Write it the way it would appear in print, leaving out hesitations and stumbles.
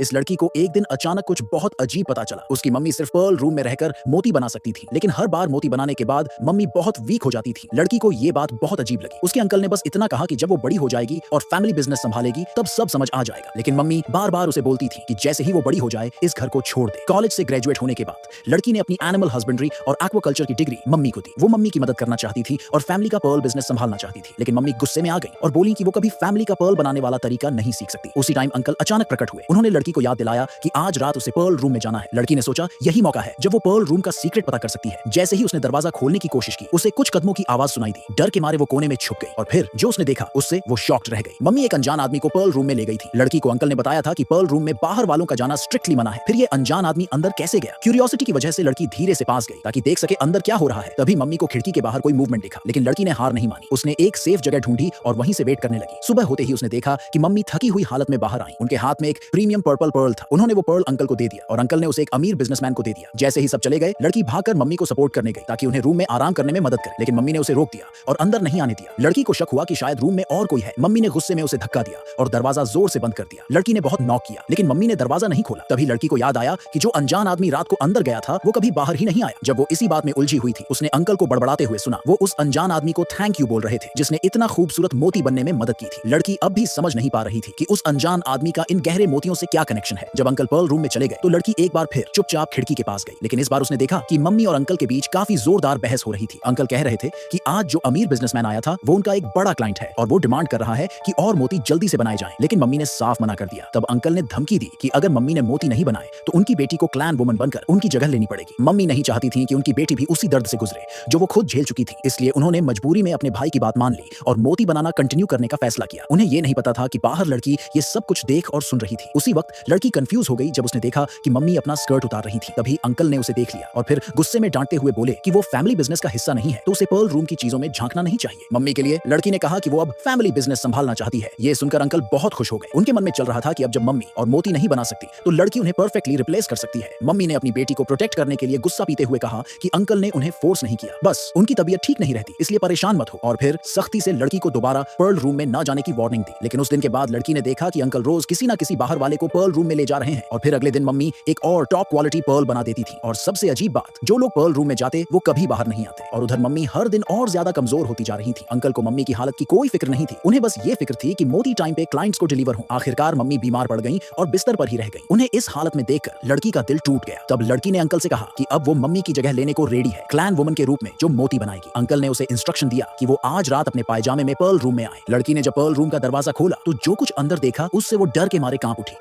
इस लड़की को एक दिन अचानक कुछ बहुत अजीब पता चला। उसकी मम्मी सिर्फ पर्ल रूम में रहकर मोती बना सकती थी, लेकिन हर बार मोती बनाने के बाद मम्मी बहुत वीक हो जाती थी। लड़की को ये बात बहुत अजीब लगी। उसके अंकल ने बस इतना कहा कि जब वो बड़ी हो जाएगी और फैमिली बिजनेस संभालेगी तब सब समझ आ जाएगा, लेकिन मम्मी बार बार उसे बोलती थी कि जैसे ही वो बड़ी हो जाए इस घर को छोड़ दे। कॉलेज से ग्रेजुएट होने के बाद लड़की ने अपनी एनिमल हस्बेंड्री और एक्वाकल्चर की डिग्री मम्मी को दी। वो मम्मी की मदद करना चाहती थी और फैमिली का पर्ल बिजनेस संभालना चाहती थी, लेकिन मम्मी गुस्से में आ गई और बोली कि वो कभी फैमिली का पर्ल बनाने वाला तरीका नहीं सीख सकती। उसी टाइम अंकल अचानक प्रकट हुए। उन्होंने लड़की को याद दिलाया कि आज रात उसे पर्ल रूम में जाना है। लड़की ने सोचा यही मौका है जब वो पर्ल रूम का सीक्रेट पता कर सकती है। जैसे ही उसने दरवाजा खोलने की कोशिश की उसे कुछ कदमों की आवाज सुनाई दी। डर के मारे वो कोने में छुप गई और फिर जो उसने देखा उससे वो शॉक्ड रह गई। मम्मी एक अनजान आदमी को पर्ल रूम में ले गई थी। लड़की को अंकल ने बताया था कि पर्ल रूम में बाहर वालों का जाना स्ट्रिक्टली मना है। फिर ये अनजान आदमी अंदर कैसे गया? क्यूरियोसिटी की वजह से लड़की धीरे से पास गई ताकि देख सके अंदर क्या हो रहा है। तभी मम्मी को खिड़की के बाहर कोई मूवमेंट दिखा, लेकिन लड़की ने हार नहीं मानी। उसने एक सेफ जगह ढूंढी और वहीं से वेट करने लगी। सुबह होते ही उसने देखा कि मम्मी थकी हुई हालत में बाहर आई। उनके हाथ में एक प्रीमियम पर्पल पर्ल था। उन्होंने वो पर्ल अंकल को दे दिया और अंकल ने उसे एक अमीर बिजनेसमैन को दे दिया। जैसे ही सब चले गए लड़की भागकर मम्मी को सपोर्ट करने गई ताकि उन्हें रूम में आराम करने में मदद करे, लेकिन मम्मी ने उसे रोक दिया और अंदर नहीं आने दिया। लड़की को शक हुआ कि शायद रूम में और कोई है। मम्मी ने गुस्से में उसे धक्का दिया और दरवाजा जोर से बंद कर दिया। लड़की ने बहुत नॉक किया, लेकिन मम्मी ने दरवाजा नहीं खोला। तभी लड़की को याद आया कि जो अनजान आदमी रात को अंदर गया था वो कभी बाहर ही नहीं आया। जब वो इसी बात में उलझी हुई थी उसने अंकल को बड़बड़ाते हुए सुना। वो उस अनजान आदमी को थैंक यू बोल रहे थे जिसने इतना खूबसूरत मोती बनने में मदद की थी। लड़की अब भी समझ नहीं पा रही थी कि उस अनजान आदमी का इन गहरे मोतियों से क्या कनेक्शन है। जब अंकल पर्ल रूम में चले गए तो लड़की एक बार फिर चुपचाप खिड़की के पास गई, लेकिन इस बार उसने देखा कि मम्मी और अंकल के बीच काफी जोरदार बहस हो रही थी। अंकल कह रहे थे कि आज जो अमीर बिजनेसमैन आया था वो उनका एक बड़ा क्लाइंट है और वो डिमांड कर रहा है कि और मोती जल्दी से बनाए जाएं, लेकिन मम्मी ने साफ मना कर दिया। तब अंकल ने धमकी दी कि अगर मम्मी ने मोती नहीं बनाए तो उनकी बेटी को क्लैन वुमन बनकर उनकी जगह लेनी पड़ेगी। मम्मी नहीं चाहती थी कि उनकी बेटी भी उसी दर्द से गुजरे जो वो खुद झेल चुकी थी, इसलिए उन्होंने मजबूरी में अपने भाई की बात मान ली और मोती बनाना कंटिन्यू करने का फैसला किया। उन्हें ये नहीं पता था कि बाहर लड़की ये सब कुछ देख और सुन रही थी। उसी वक्त लड़की कंफ्यूज हो गई जब उसने देखा कि मम्मी अपना स्कर्ट उतार रही थी। तभी अंकल ने उसे देख लिया और फिर गुस्से में डांटते हुए बोले कि वो फैमिली बिजनेस का हिस्सा नहीं है तो उसे पर्ल रूम की चीजों में झांकना नहीं चाहिए। मम्मी के लिए लड़की ने कहा कि वो अब फैमिली बिजनेस संभालना चाहती है। ये सुनकर अंकल बहुत खुश हो गए। उनके मन में चल रहा था कि अब जब मम्मी और मोती नहीं बना सकती तो लड़की उन्हें परफेक्टली रिप्लेस कर सकती है। मम्मी ने अपनी बेटी को प्रोटेक्ट करने के लिए गुस्सा पीते हुए कहा कि अंकल ने उन्हें फोर्स नहीं किया, बस उनकी तबीयत ठीक नहीं रहती इसलिए परेशान मत हो, और फिर सख्ती से लड़की को दोबारा पर्ल रूम में न जाने की वार्निंग दी। लेकिन उस दिन के बाद लड़की ने देखा कि अंकल रोज किसी न किसी बाहर वाले को पर्ल रूम में ले जा रहे हैं और फिर अगले दिन मम्मी एक और टॉप क्वालिटी पर्ल बना देती थी। और सबसे अजीब बात, जो लोग पर्ल रूम में जाते वो कभी बाहर नहीं आते और उधर मम्मी हर दिन और ज्यादा कमजोर होती जा रही थी। अंकल को मम्मी की हालत की कोई फिक्र नहीं थी, उन्हें बस ये फिक्र थी कि मोती टाइम पे क्लाइंट्स को डिलीवर हो। आखिरकार मम्मी बीमार पड़ गई और बिस्तर पर ही रह गई। उन्हें इस हालत में देखकर लड़की का दिल टूट गया। तब लड़की ने अंकल से कहा कि अब वो मम्मी की जगह लेने को रेडी है, क्लैन वुमन के रूप में जो मोती बनाएगी। अंकल ने उसे इंस्ट्रक्शन दिया कि वो आज रात अपने पायजामे में पर्ल रूम में आए। लड़की ने जब पर्ल रूम का दरवाजा खोला तो जो कुछ अंदर देखा उससे वो डर के मारे कांप उठी।